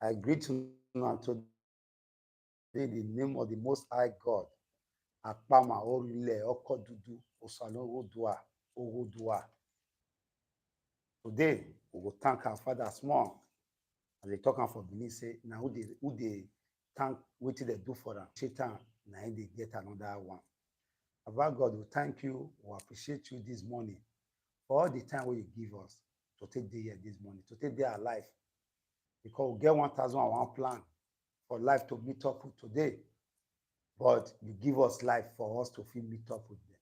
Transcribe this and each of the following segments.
I greet you now today in the name of the Most High God. Akpama Orile Okodudu Osalogodua Ogodua. Today, we will thank our Father small. As they talk for belief, say, now who they thank, what they do for them. Satan, now they get another one. About God, we thank you, we appreciate you this morning for all the time where you give us to take the year this morning, to take their life. Because we get 1,001 plan for life to meet up with today. But you give us life for us to feel meet up with them.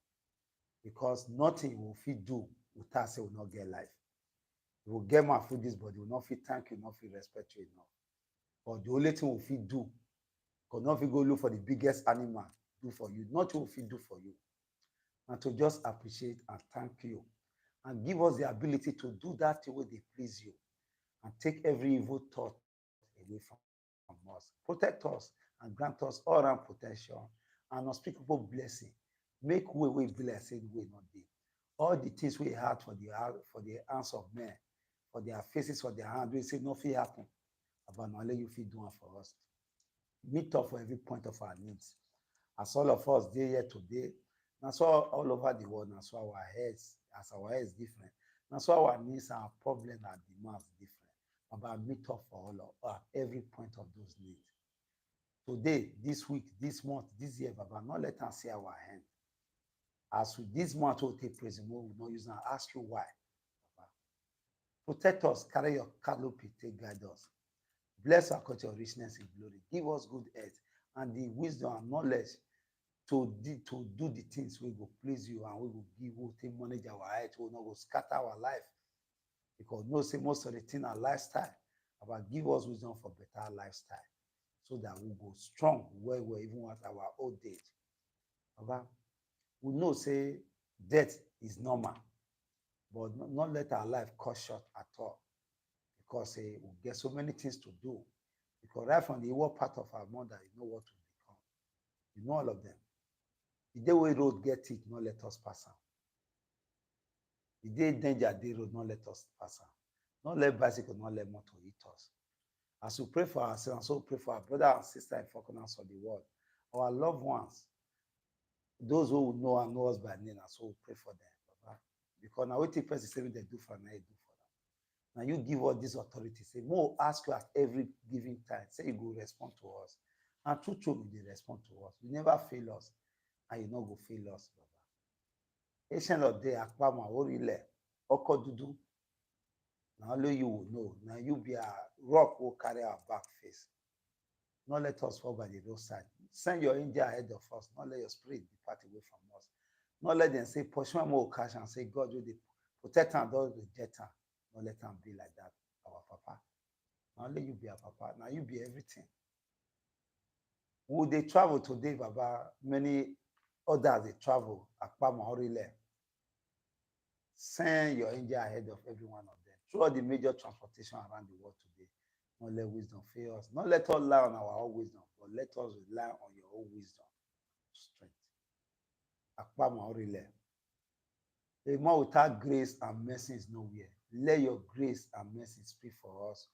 Because nothing will feel do without say we not get life. We will get my food this body, we will not feel thank you, not feel respect you enough. But the only thing we feel do, because not feel go look for the biggest animal, do for you, not what we feel do for you. And to just appreciate and thank you. And give us the ability to do that thing where they please you. And take every evil thought away from us. Protect us and grant us all around protection and unspeakable blessing. Make way blessed way not be. All the things we had for the hands of men, for their faces, for their hands, we say nothing happen. About now let you feel doing for us. Meet up for every point of our needs. As all of us day here today, that's all over the world, that's why our heads, as our heads different. That's why our needs and our problems and demands different. About meet up for all of every point of those needs. Today, this week, this month, this year, Baba, not let us see our hand. As with this month, we'll take praise, we will not use and ask you why. Baba. Protect us, carry your canopy, take guide us. Bless our culture, richness and glory. Give us good health and the wisdom and knowledge to do the things we will please you and we will give, we will take manage our health, we will not go scatter our life. Because no say most of the thing are lifestyle. About give us wisdom for better lifestyle. So that we go strong where we're even at our old age. About we know say death is normal, but not let our life cut short at all. Because we get so many things to do. Because right from the inward part of our mother, you know what to become. You know all of them. The day we road get it, not let us pass on. The day danger day road, not let us pass on. Not let bicycle, not let motor hit us. As we pray for ourselves, so we pray for our brother and sister in four corners of the world, our loved ones, those who know and know us by name, and so we pray for them. Baba. Because now we take person say they do for now, you do for them. Now you give us this authority. Say, more ask you at every given time. Say you go respond to us. And true, they respond to us. You never fail us, and you not go fail us, Baba. Ancient of day, Akpama, Orile, Okodudu. Now only you will know. Now you be a rock will carry our back face. Not let us fall by the roadside. Send your angel ahead of us. Not let your spirit depart away from us. Not let them say, pursue more cash and say, God, you protect and don't reject her. Not let them be like that, our Papa. Now only you be our Papa. Now you be everything. Would they travel today, Baba? Many others they travel. Akpama Orile. Send your angel ahead of every one of them. Throughout the major transportation around the world today. Not let wisdom fail us. Not let us rely on our own wisdom, but let us rely on your own wisdom, strength. Akpama Orile. A man without grace and mercy is nowhere. Let your grace and mercy speak for us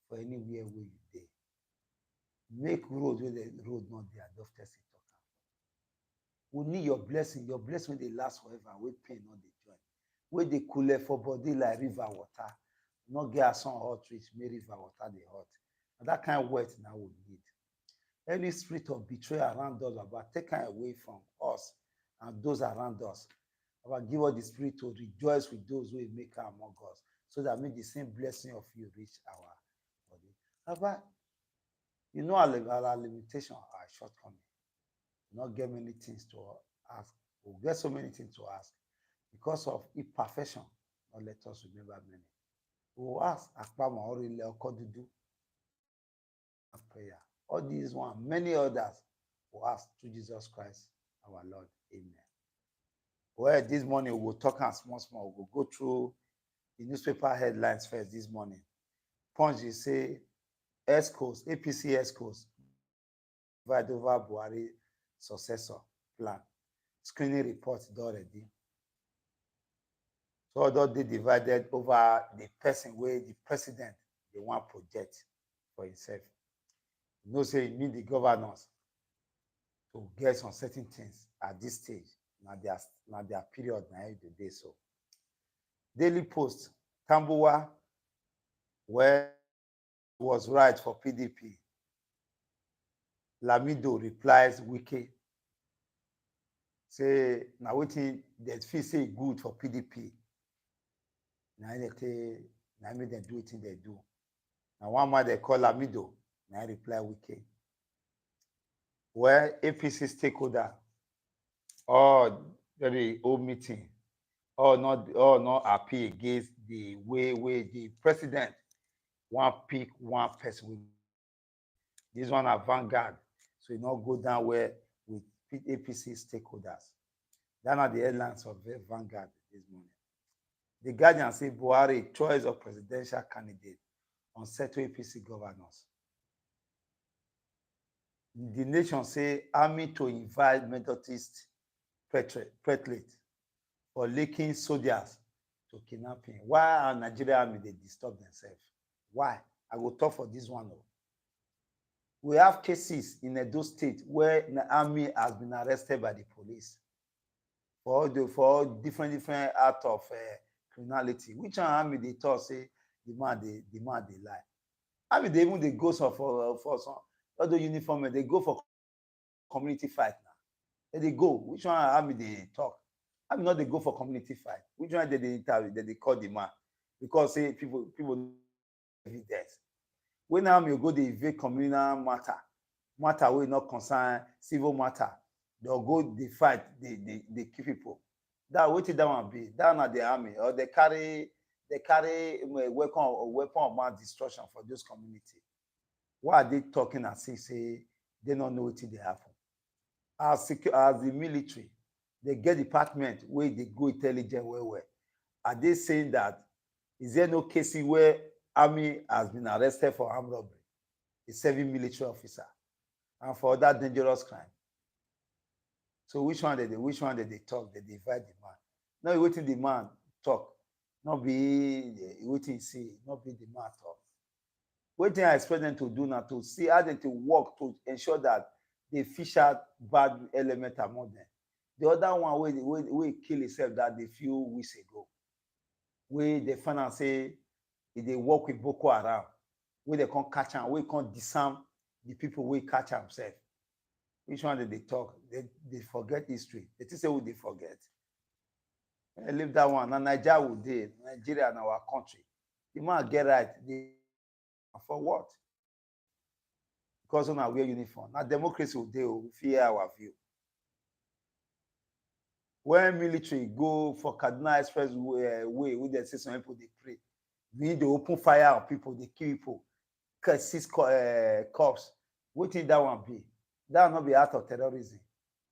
for anywhere where you dey. Make road where the road not be adopted. We need your blessing when they last forever, we pain not the joy. Where they cool for body like river water. Not get some hot rich, make river water the hot. And that kind of wet now we need. Any spirit of betrayal around us, about taken away from us and those around us. About give us the spirit to rejoice with those who make our among us, so that make the same blessing of you reach our body. About you know our limitation, our shortcoming. We not get many things to ask. We get so many things to ask because of imperfection. Not let us remember many. We will ask Akpama Orile Okodudu prayer. All these one, many others will ask through Jesus Christ, our Lord. Amen. Well, this morning we will talk and small. We'll go through the newspaper headlines first this morning. Punch, you say, ESCOs, APC ESCOs, divide over Buhari successor plan. Screening reports already. So although they divided over the person where the president they want project for himself. You know, say you need the governors to get some certain things at this stage. Now their period now the day so. Daily Post, Tambuwa, where was right for PDP. Lamido replies Wike. Say now wetin dem fit say good for PDP. Now they say now make dem do wetin they do. Now one man they call Lamido, now reply Wike. Where APC stakeholder or very old meeting or not happy against the way the president want pick one person. This one are vanguard, so you not go down where with APC stakeholders. That are the headlines of the Vanguard this morning. The Guardian say Buhari choice of presidential candidate on settle APC governors. The Nation say army to invite Methodist prelate for linking soldiers to kidnapping. Why are Nigerian army they disturb themselves? Why? I will talk for this one. We have cases in Edo State where the army has been arrested by the police for different acts of criminality. Which one army they talk say the man they lie? I mean, they go for some other uniform, they go for community fight now. They go. Which one army they talk? I mean, not they go for community fight. Which one they interview? They call the man because say people evidence. When army go they evade communal matter will not concern civil matter. They'll go they fight. They kill people. That what that one be? That not the army or they carry a weapon of mass destruction for those community. Why are they talking as if say they don't know what they happen? As the military, they get department where they go intelligent where. Are they saying that is there no case where army has been arrested for armed robbery, a serving military officer, and for that dangerous crime? So which one did they talk? They divide the man. Now waiting the man talk, not be waiting see, not be the man talk. What thing I expect them to do now to see how they to work to ensure that they fish out bad element among them. The other one where kill himself that they few weeks ago, where they find and say if they work with Boko Haram, where they can't catch them, where they can't disarm the people where catch themselves. Which one did they talk? They forget history. They just say what they forget. I leave that one. Now NIGERIA will do Nigeria and our country. The man get right. For what? Because on our wear uniform. Now democracy will do fear our view. When military go for Kaduna Express way, with the say some people they pray. We need to open fire on people, they kill people, seize cops. What think that one be? That will not be out of terrorism.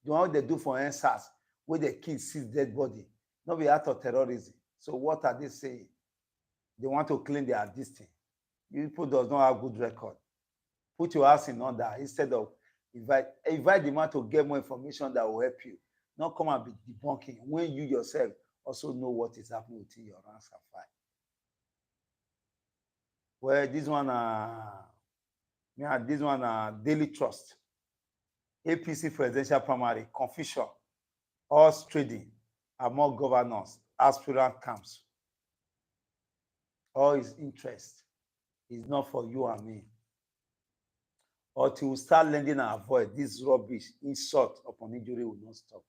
The one they do for NSAS, where the kids seize dead body, not be out of terrorism. So what are they saying? They want to claim they are distant. People does not have good record. Put your ass in order instead of invite the man to get more information that will help you. Not come and be debunking when you yourself also know what is happening within your ranks and file. Well, this one Daily Trust. APC presidential primary, confusion, horse trading among governors, aspirant camps. All his interest is not for you and me. Or to start lending and avoid this rubbish, insult upon injury will not stop.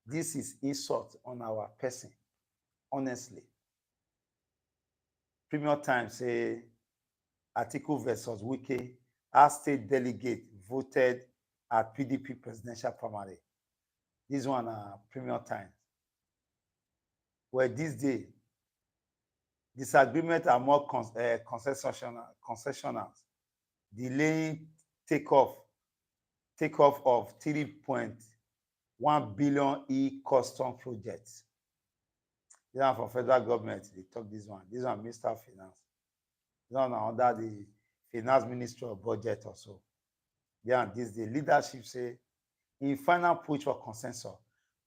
This is insult on our person, honestly. Premier Times say article versus Wike, our state delegate voted at PDP presidential primary. This one Premier Times. Where this day, disagreement are more concessional, delaying takeoff of 3.1 billion e-custom projects. This one for federal government, they talk this one. This one Minister of Finance. This one under the Finance Ministry of Budget also. Yeah, this the leadership say, in final push for consensus,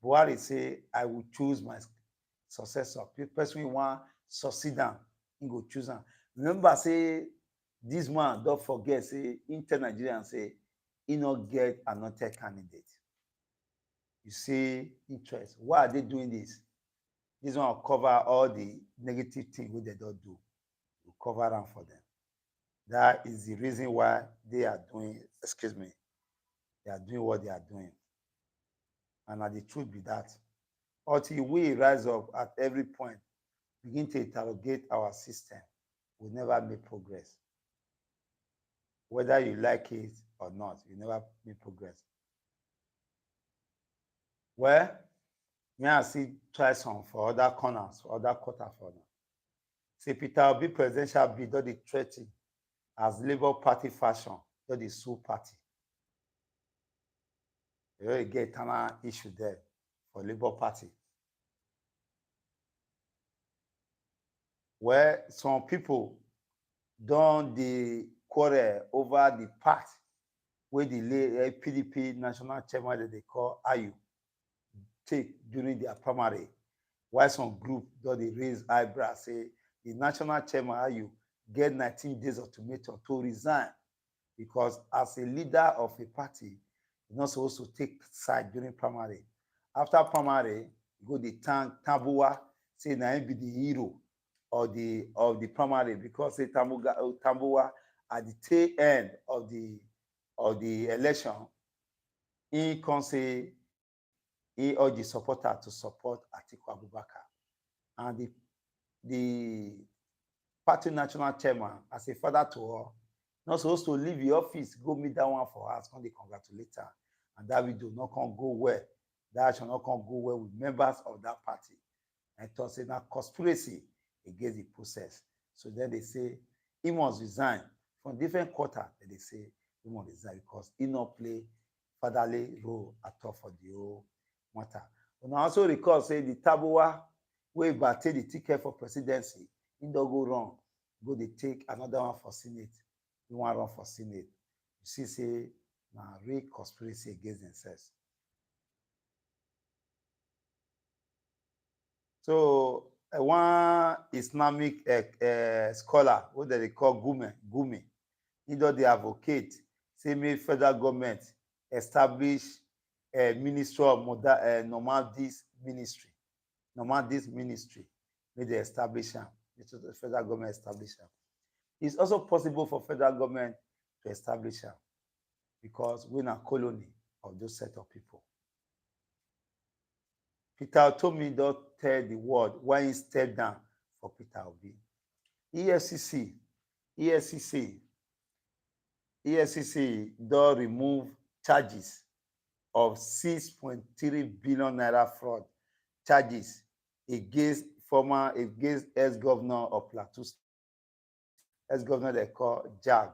Buhari say, I will choose my successor. The person we want succeed him, he go choose him. Remember, say This man, don't forget, say, inter-Nigerian say, he not get another candidate. You see interest. Why are they doing this? This one will cover all the negative things which they don't do. We'll cover them for them. That is the reason why they are doing, excuse me, they are doing what they are doing. And the truth be that, until we rise up at every point, begin to interrogate our system, we never make progress. Whether you like it or not, you never make progress. Well, may I see try some for other corners, for other quarter for them. Say Peter Obi presidential bid don dey threaten as Labour Party fashion don dey sue party. You really get internal issue there for Labour Party. Where some people don dey quarrel over the part wey the PDP national chairman that they call Ayu take during their primary. While some group don dey raise eyebrow say the national chairman Ayu get 19 days ultimatum to resign because as a leader of a party, you're not supposed to take side during primary. After primary, you go dey thank Tambuwa, say na him be the hero of the primary because say Tambuwa at the tail end of the election, he can say he urged the supporter to support Atiku Abubakar. And the party national chairman, as a father to all, not supposed to leave the office, go meet that one for us, come they congratulate her. And that video not can go well. That shall not can go well with members of that party. And it was say now conspiracy against the process. So then they say he must resign from different quarter. Then they say he must resign because he not play fatherly role at all for the whole matter. And I also recall say the Tabuwa wey take the ticket for presidency, he don't go wrong. Go they take another one for Senate. He want run for Senate. You see, say now real conspiracy against themselves. So one Islamic scholar, what they call Gumi, he does the advocate, say make federal government establish a ministry of nomadist ministry. Nomadist ministry, may they establish them. The federal government establish them. It's also possible for federal government to establish them because we're a colony of those set of people. Peter Otomi don't tell the world why he stepped down for Peter Obi. EFCC don't remove charges of 6.3 billion naira fraud charges against ex-governor of Plateau State, ex-governor they call JAG.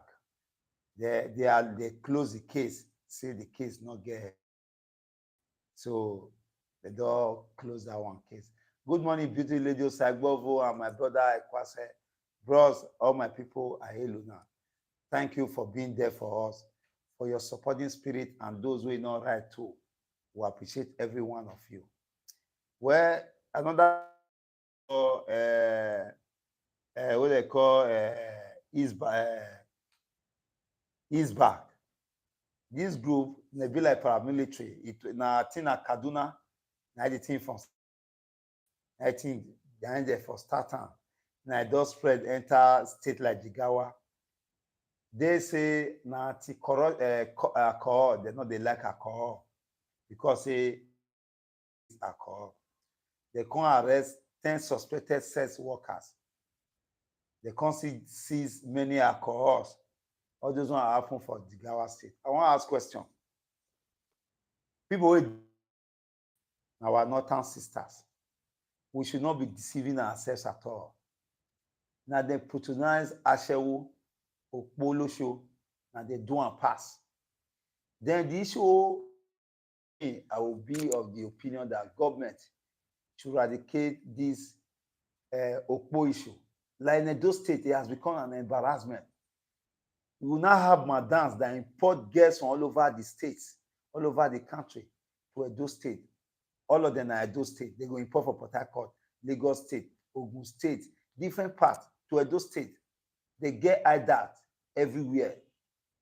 They close the case, say the case not get. So they don't close that one case. Good morning, beauty lady Sagbovo and my brother Ekwase. Bros, all my people are hello now. Thank you for being there for us, for your supporting spirit, and those who are not right too. We appreciate every one of you. Well, another what they call is back. This group they be like paramilitary. It na Tina Kaduna, na the thing from I think behind there for starting. Now it does spread enter state like Jigawa. They say na alcohol, they know they like alcohol because say alcohol. They can arrest 10 suspected sex workers. They can seize many alcohols. All those ones happen for Jigawa State. I want to ask a question. People with our northern sisters, we should not be deceiving ourselves at all. Now they patronize Ashewu, Okpolo show, and they do and pass. Then the issue, I will be of the opinion that government should eradicate this Okpo issue. Like in Edo State, it has become an embarrassment. We will now have madams that import girls from all over the states, all over the country to Edo State. All of them are Edo State. They go import for Port Harcourt, Lagos State, Ogun State, different parts to Edo State. They get IDAT. everywhere.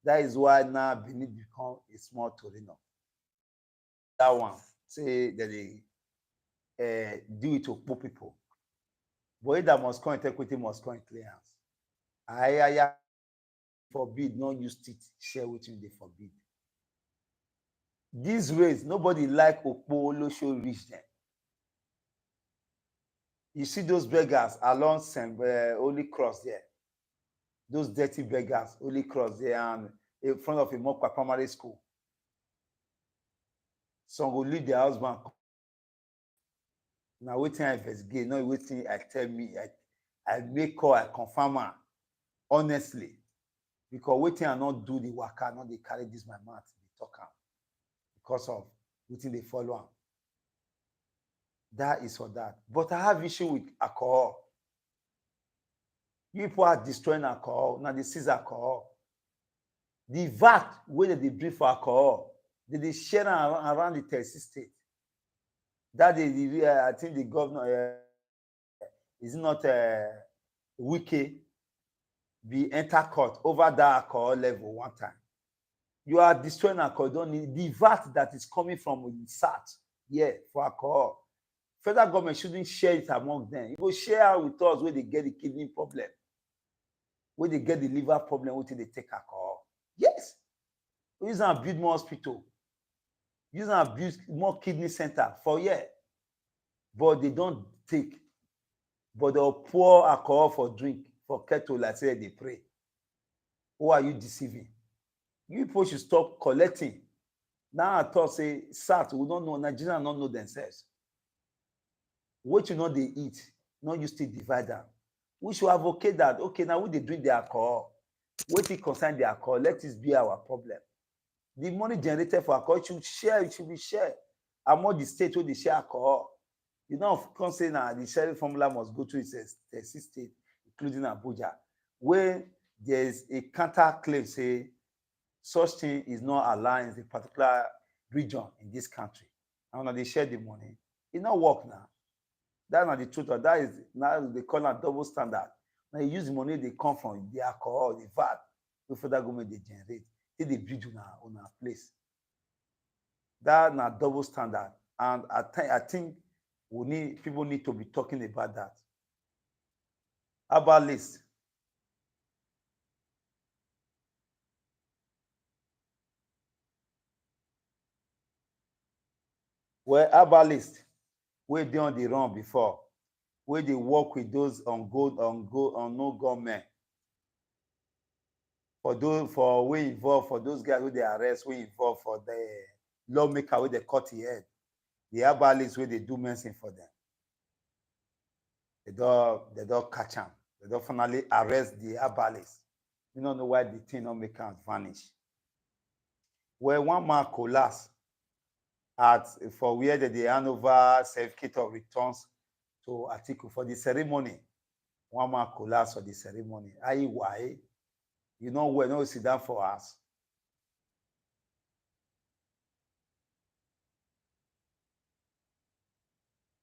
That is why now Benin become a small Torino. That one say that they do it to poor people. But that must come into equity must come in clearance. I forbid, not use it, share with you, they forbid. These ways, nobody like Okpo Olosho reach them. You see those beggars along Holy Cross there. Those dirty beggars, Holy Cross there, and in front of a Mokwa primary school. Some will leave their husband. Now waiting I investigate, not waiting I tell me, I make call, I confirm her, honestly. Because waiting I not do the waka, not they carry this my mouth, they talk am. Because of waiting they follow am. That is for that. But I have issue with alcohol. People are destroying alcohol. Now they seize alcohol. The VAT where they bring for alcohol, they share around the Tennessee state. That is, I think the governor is not Wike be enter court over that alcohol level one time. You are destroying alcohol. Don't need the VAT that is coming from SAT, yeah, for alcohol. Federal government shouldn't share it among them. You go share with us where they get the kidney problem, where they get the liver problem, where they take alcohol. Yes. We use and build more hospital. Use and build more kidney center for yeah. But they don't take. But they'll pour alcohol for drink, for kettle, like say they pray. Who are you deceiving? You people should stop collecting. Now I thought say SAT, we don't know, Nigerians don't know themselves. What you know they eat, not you still divide them. We should advocate that, okay, now we they drink the alcohol. What it concern the alcohol, let this be our problem. The money generated for alcohol should share, it should be shared among the states where they share alcohol. You know, of course, saying that the sharing formula must go to its state, including Abuja, where there's a counter claim, say, such thing is not allowed in a particular region in this country. And when they share the money, it not work now. That's not the truth. That is now they call it double standard. Now you use the money they come from the alcohol, the VAT, the federal government they generate. They build on our place. That's not double standard. And I think people need to be talking about that. About list. Well, about list, where they on the run before, where they work with those on no government. For those guys who they arrest, we involve for the lawmaker where they cut the head. The abalis where they do medicine for them. They don't catch them. They don't finally arrest the abalis. You don't know why the thing don't make them vanish. Where one man collapsed for where they hand over certificate of returns to article for the ceremony. One man collapsed for the ceremony. Why? You know where no sit down for us.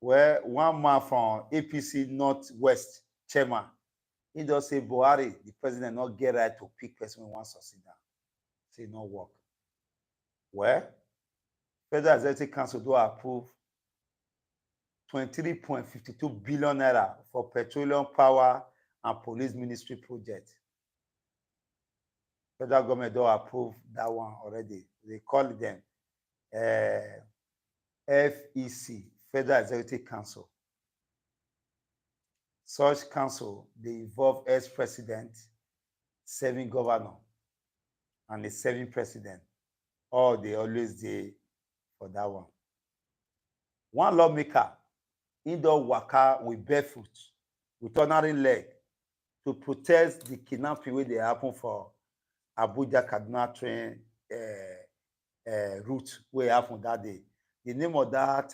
Where one man from APC Northwest chairman, he does say Buhari, the president, not get right to pick person who wants to sit down. Say no work. Where Federal Executive Council do approve 23.52 billion naira for petroleum power and police ministry project. Federal government do approve that one already. They call them FEC, Federal Executive Council. Such council, they involve ex-president, serving governor, and the serving president. All they always dey for that one. One lawmaker, indoor waka with barefoot, with ordinary leg, to protest the kidnapping wey dey happen for Abuja Kaduna train route wey happen that day. The name of that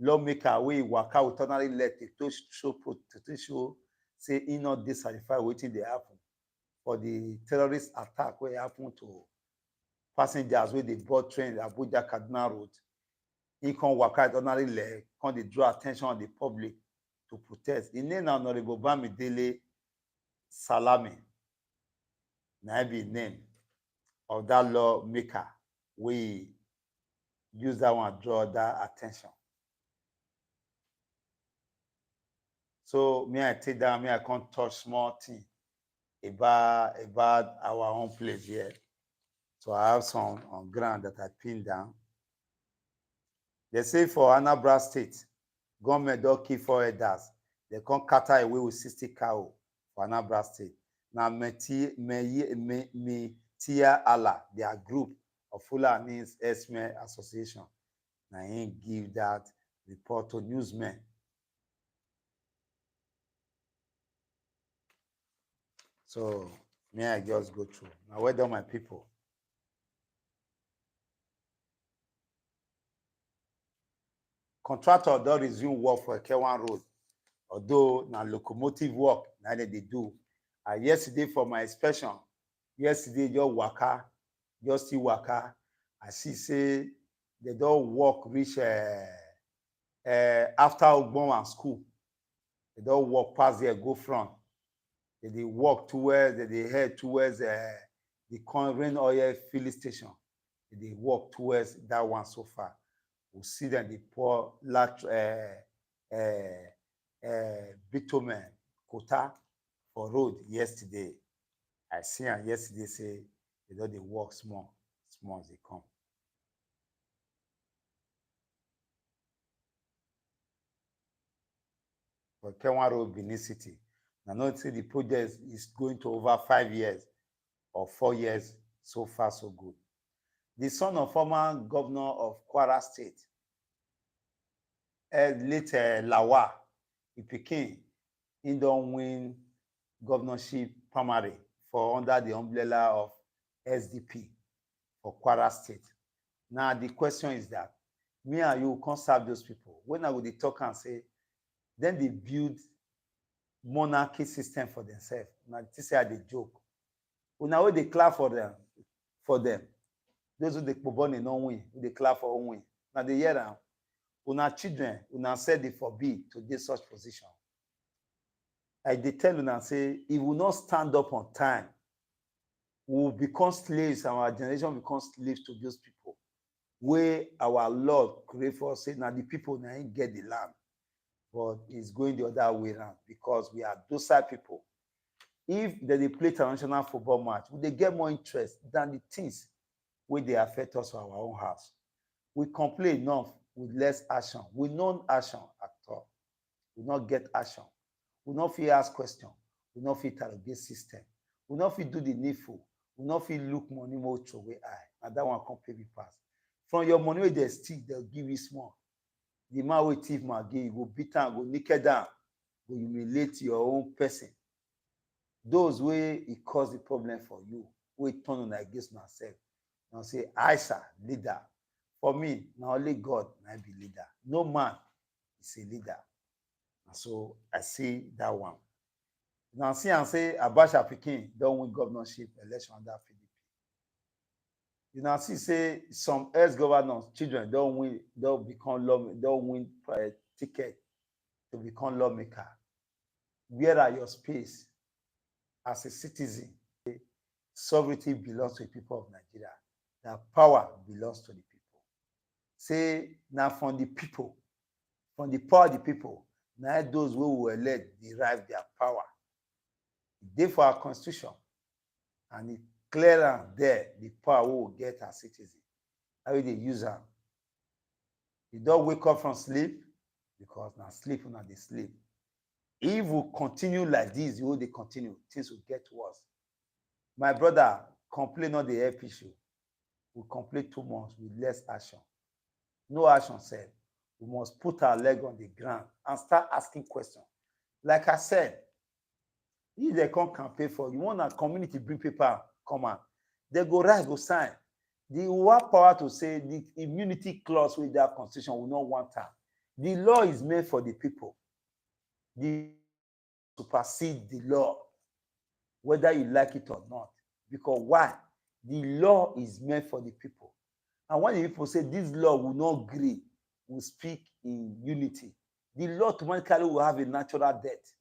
lawmaker wey waka with ordinary leg to show say he not dissatisfied with wetin dey happen for the terrorist attack wey happen to passengers wey dey board train Abuja Kaduna road. He come waka with ordinary leg, come dey draw attention of the public to protest. His name na Honorable Bamidele Salami. Now be name of that lawmaker. We use that one draw that attention. So me I take that, me I can't touch small thing about our own place here. So I have some on ground that I pinned down. They say for Anambra State, government don't keep 4 elders. They can't cater away with 60 cow for Anambra State. Now, Metia Allah, their group of Fulani's Esme Association, now he give that report to newsmen. So, may I just go through. Now, well done, my people. Contractor don't resume work for K1 Road, although now locomotive work, now they do. Yesterday for my inspection, yesterday just waka, just see waka. I see say they don't work reach after Ogbon school. They don't walk past there, go front. They walk towards, they head towards the Rain Oil filling station. They walk towards that one so far. We see that they pour bitumen quota for road yesterday. I see and yesterday say they don't they walk small as they come. For K1 Road, Benin City. Now, not say the project is going to over 5 years or 4 years. So far, so good. The son of former governor of Kwara State, late Lawa, he became, he don't win governorship primary for under the umbrella of SDP for Kwara State. Now, the question is that, me and you can't serve those people. When I would talk and say, then they build monarchy system for themselves. Now, this is they joke. Now, they clap for them. Those who they born in no win, they clap for win. Now, they hear them. Una children, una said they forbid to get such position. I they tell you and say, if we not stand up on time, we will become slaves, and our generation becomes slaves to those people. Where our Lord create for us, say, now the people now get the land. But it's going the other way around because we are docile people. If they play international football match, they get more interest than the things where they affect us for our own house. We complain enough with less action. We no action at all. We not get action. We not feel ask question. We not feel interrogate system. We not feel do the needful. We not feel look money more throw away eye. And that one can pay me pass. From your money where they steal, they'll give you small. The man will thief my game, go beat down, go naked down, go humiliate your own person. Those way it cause the problem for you, we turn on against myself. Now say, I sir, leader. For me, now only God might be leader. No man is a leader. And so I see that one. Now see and say Abacha Pikin don't win governorship election under PDP. You know, see say some ex-governors, children don't win ticket to become lawmaker. Where are your space as a citizen? Sovereignty belongs to the people of Nigeria. The power belongs to the people. Say now from the people, from the power of the people, now those who were elect derive their power. They for our constitution, and it clear there the power we will get as citizens. How they use them. You don't wake up from sleep because now sleep not they sleep. If we continue like this, you will they continue, things will get worse. My brother, complain on the help issue. We complain 2 months with less action. No action said. We must put our leg on the ground and start asking questions. Like I said, if they can't campaign for you, want a community bring paper, come on. They go write, go sign. They will have power to say the immunity clause with their constitution will not want that. The law is made for the people. The supersede the law, whether you like it or not. Because why? The law is meant for the people. And when the people say this law will not agree, will speak in unity, the law automatically will have a natural death.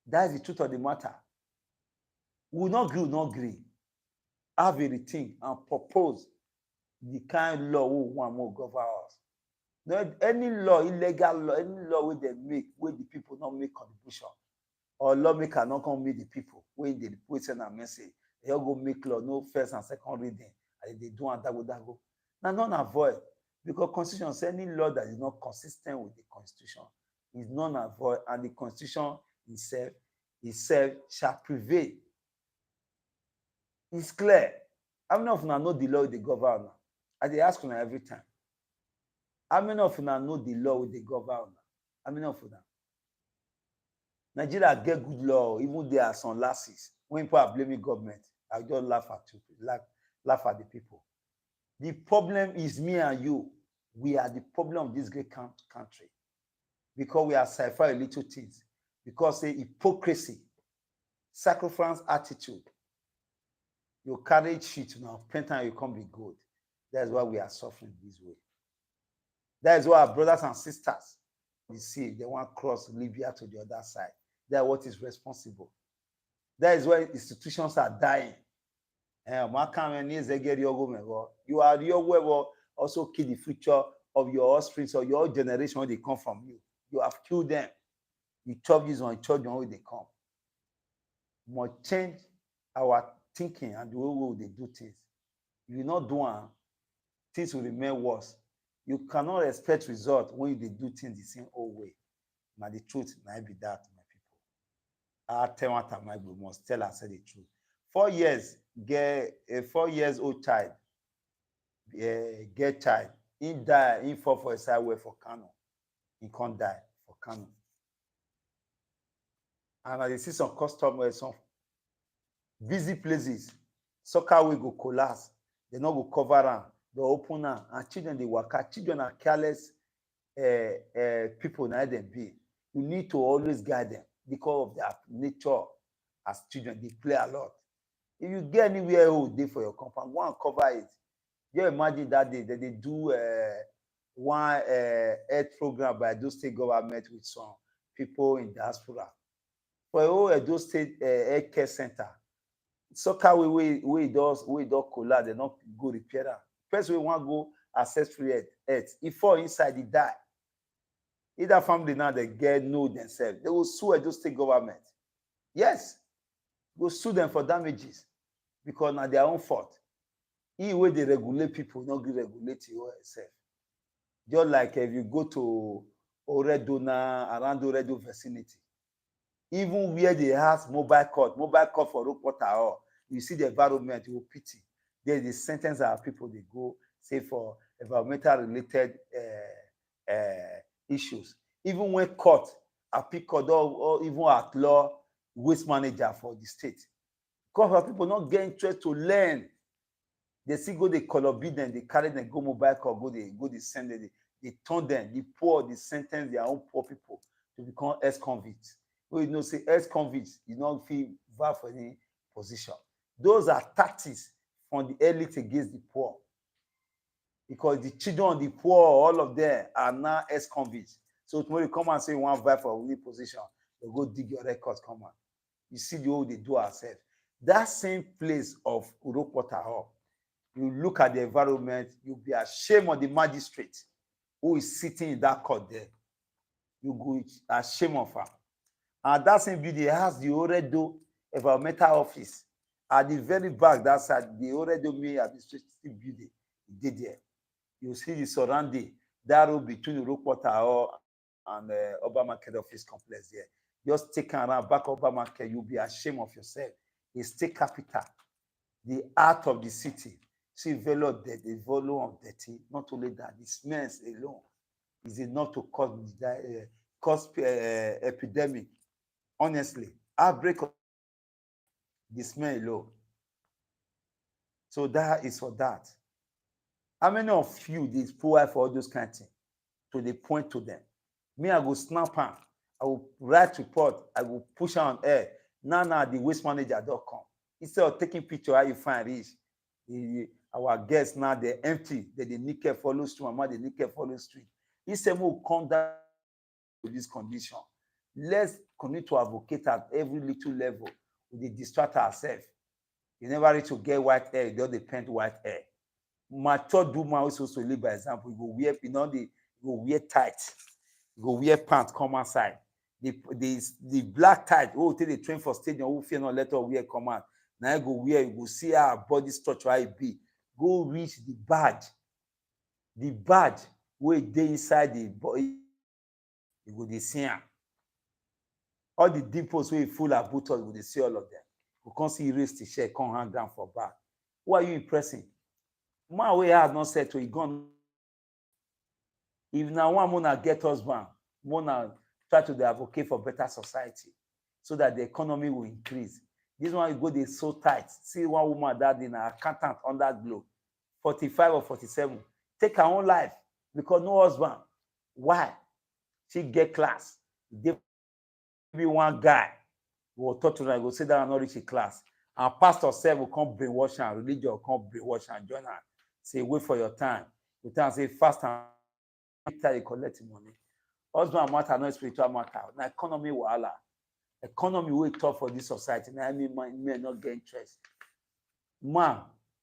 That is the truth of the matter. We will not agree, have a rethink and propose the kind of law we want more govern us. Not any law, illegal law, any law wey dem make wey the people not make contribution, or lawmaker not come meet the people wey dey send a message, they all go make law, no first and second reading, and they do and dago. Now none avoid, because constitution say any law that is not consistent with the constitution is none avoid, and the constitution itself shall prevail. It's clear. How many of una know the law dey govern una? I dey ask una every time. How many of una know the law wey dey govern una? How many of una? Nigeria get good law, even there are some lasses. When people are blaming government, I just laugh at you, laugh at the people. The problem is me and you. We are the problem of this great country. Because we are cipher little things. Because say hypocrisy, sacrifice attitude. You carry shit now, paint and you can't be good. That's why we are suffering this way. That is why our brothers and sisters, you see, they want to cross Libya to the other side. That's what is responsible. That is why institutions are dying. You are your way also kill the future of your offspring or your generation when they come from you. You have killed them. You chop this on children when they come. Must change our thinking and the way they do things. If you not do it, things will remain worse. You cannot expect results when they do things the same old way. Now the truth might be that, my people. I tell what I might be, must tell us the truth. 4 years, get a 4-year-old child, get child, he die, he fall for a sideway for Kano. He can't die for Kano. And I see some customers, some busy places, soccer will go collapse, they not go cover them, they open them, and children they work out. Children are careless people, now them be. You need to always guide them because of their nature as children. They play a lot. If you get anywhere whole day for your compound, go and cover it. You imagine that day that they do one health program by those state government with some people in diaspora. For a whole those state health care center, soccer we does collapse, they not go repair them. First we want to go access free health. If fall inside, they die. Either family now they know themselves, they will sue those state government. Yes, go sue them for damages because now their own fault. Even way they regulate people, not regulate yourself. Just like if you go to Oredona, around Oredo vicinity, even where they have mobile court for road water, you see the environment, you will pity. There's the sentence that people they go say for environmental related issues. Even when court, appeal court or even at law, waste manager for the state. Because people not get interest to learn. They see go they color bid them, they carry them, go mobile court, go they send them, they turn them, the poor, they sentence their own poor people to become ex-convicts. Well, you know, say ex-convicts, you don't feel valid for any position. Those are tactics from the elite against the poor. Because the children, the poor, all of them are now ex-convicts. So tomorrow you come and say you want to vie for any position, they go dig your records, come on. You see the way they do ourselves. That same place of Urokota, you look at the environment, you'll be ashamed of the magistrate who is sitting in that court there. You go ashamed of her. And that same building has the Oredo Environmental Office. At the very back, that side, the Oredo Main Administrative Building, did there. You see the surrounding, that road between the Urokota and the Oba Market Office complex there. Just take around back Oba Market, you'll be ashamed of yourself. The state capital, the heart of the city. See, the volume of dirty, not only that, the smells alone is enough to cause epidemic. Honestly, outbreak of the smell alone. So that is for that. How many of you they provide for all those kind of things? So they point to them. Me, I go snap on. I will write report. I will push on air. Now the waste manager don't come. Instead of taking picture how you find reach, our guests now they're empty. They naked follow street. Mama they naked follow street. Instead will come down to this condition. Let's continue to advocate at every little level. We distract ourselves. You never reach to get white hair, you don't depend white hair. Mature woman also to live by example. You go wear, you go wear tight, you go wear pants, come outside. The black tight, oh, take the train for stadium, who fear not let her wear come out. Now you go wear, you go see how body structure how it be. Go reach the badge where they inside the body, you go dey see am. All the dimples wey full about us, you go dey see all of them. You come see raise the shirt, come hang down for back. Who are you impressing? Man wey heart not settle, he gone. If na one mona get husband, mona try to dey advocate for better society so that the economy will increase. This one you go dey so tight. See one woman that day na accountant under Glo, 45 or 47, take her own life because no husband. Why? She get class. Dey be one guy will talk to her, go say that I not reach a class. And pastor sef will come brainwash her, religion will come brainwash her, join her. Say, wait for your time. You tell say fast and you collect money. Husband matter, not spiritual matter. Now economy wahala. Economy wey tough for this society. Now I mean men not get interest. Man,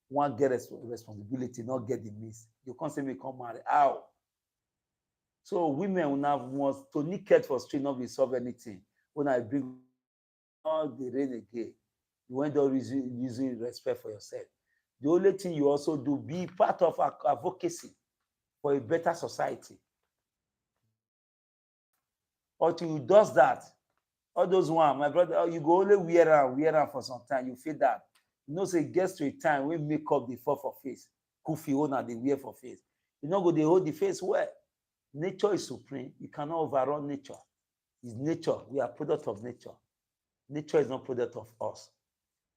one get responsibility, not get the miss. You can't say me come marry. How? So women will now want to naked for street, not be solve anything. When I bring all the rain again, you end up using respect for yourself. The only thing you also do, be part of advocacy for a better society. Until you does that, all those one, my brother, you go only wear am for some time, you feel that. You know, say it gets to a time when makeup dey fall for face. Kufi owner dey wear for face. You know, go dey hold the face well. Nature is supreme. You cannot overrun nature. It's nature. We are product of nature. Nature is not product of us.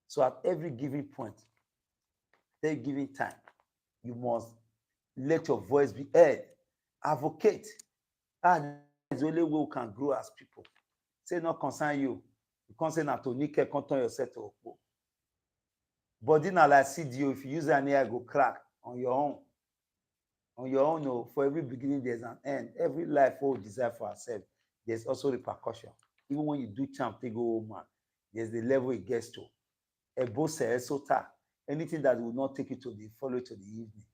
So at every given point, every given time, you must let your voice be heard. Advocate. And it's the only way we can grow as people. Say not concern you. You can't say not to nick, can't turn yourself to Okpo. Body now like CDO, if you use an AI, go crack on your own. On your own, no, for every beginning, there's an end. Every life we desire for ourselves, there's also repercussion. Even when you do champ, take go man, there's the level it gets to. Anything that will not take you to the follow to the evening,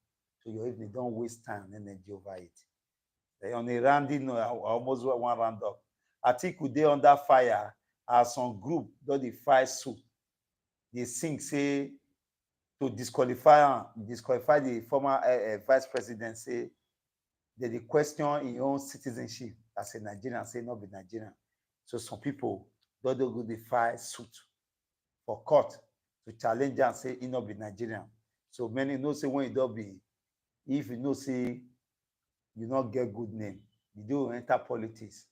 to your evening, don't waste time and energy over it. On a rounding, no, I almost want to round up. I think we dey under fire as some group that they fire suit. They sing, say, to disqualify the former vice president, say, they question in your own citizenship as a Nigerian, say not be Nigerian. So some people don't go dey file suit for court to challenge and say he not be Nigerian. So many know say when you don't be, if you know say you not get good name, you do enter politics.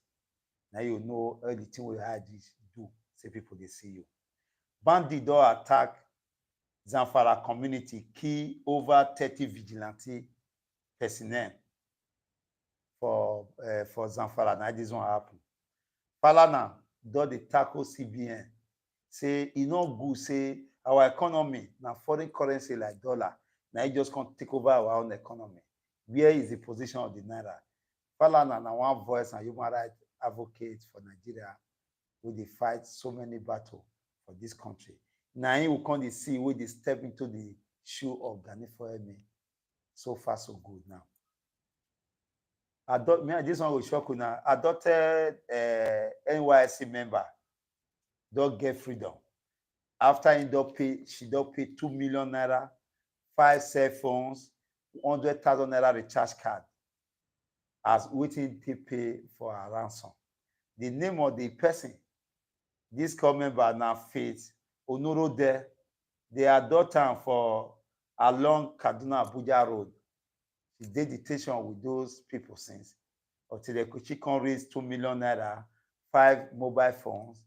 Now you know all the thing we had do, say people they see you. Bandit don't attack Zamfara community, kill over 30 vigilante personnel for Zamfara. Now this one happen. Falana do the tackle CBN. Say e no good, say our economy now foreign currency like dollar. Now it just can't take over our own economy. Where is the position of the Naira? Falana now one voice and human rights advocate for Nigeria who they fight so many battles for this country. Now he will come to see where they step into the shoe of Gani Foemi. So far, so good now. This one will shock you now. Adopted NYSC member don't get freedom. After she don't pay 2 million naira, 5 cell phones, 100,000 naira recharge card as waiting to pay for a ransom. The name of the person, this core member now Faith Onoro there, they adopt him for along Kaduna Abuja Road. She did detention with those people since until she can raise 2 million naira, 5 mobile phones,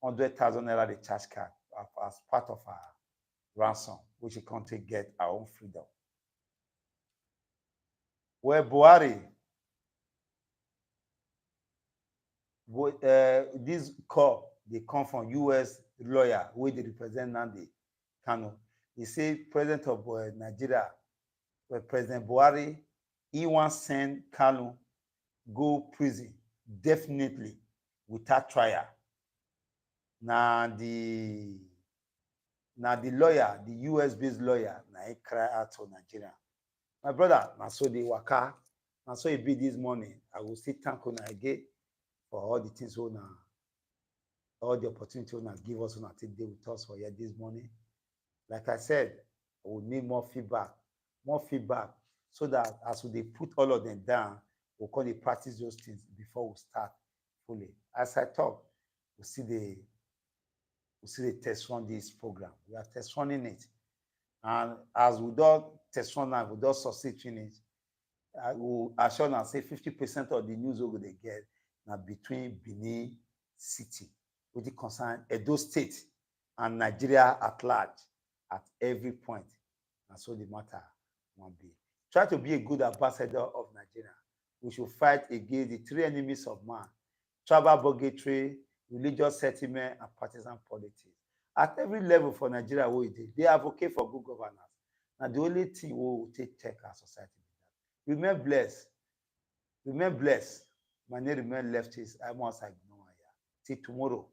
100,000 naira recharge card as part of her ransom, which she can't get her own freedom. Where Buhari, this call, they come from US lawyer, where they represent Nandi Kano. He say President of Nigeria, President Buhari, he wants to send Kano go prison, definitely, without trial. Now, the Now the lawyer, the US-based lawyer, now he cry out to Nigeria. My brother, now so they waka, now so it be this morning. I will still thank you again for all the things we now, all the opportunity we now give us to take day with us for here this morning. Like I said, we need more feedback, so that as we put all of them down, we'll come to practice those things before we start fully. As I talk, we see the test run this program. We are test running it. And as we don't test run and we don't succeed in it, I will assure and say 50% of the news we they get now between Benin City, which concern Edo State and Nigeria at large at every point. And so the matter won't be. Try to be a good ambassador of Nigeria. We should fight against the three enemies of man: tribal bigotry, religious sentiment, and partisan politics. At every level for Nigeria, they advocate for good governance. Now, the only thing we will take our society. Remain blessed. Remain blessed. My name remain leftist. I'm outside. Till tomorrow.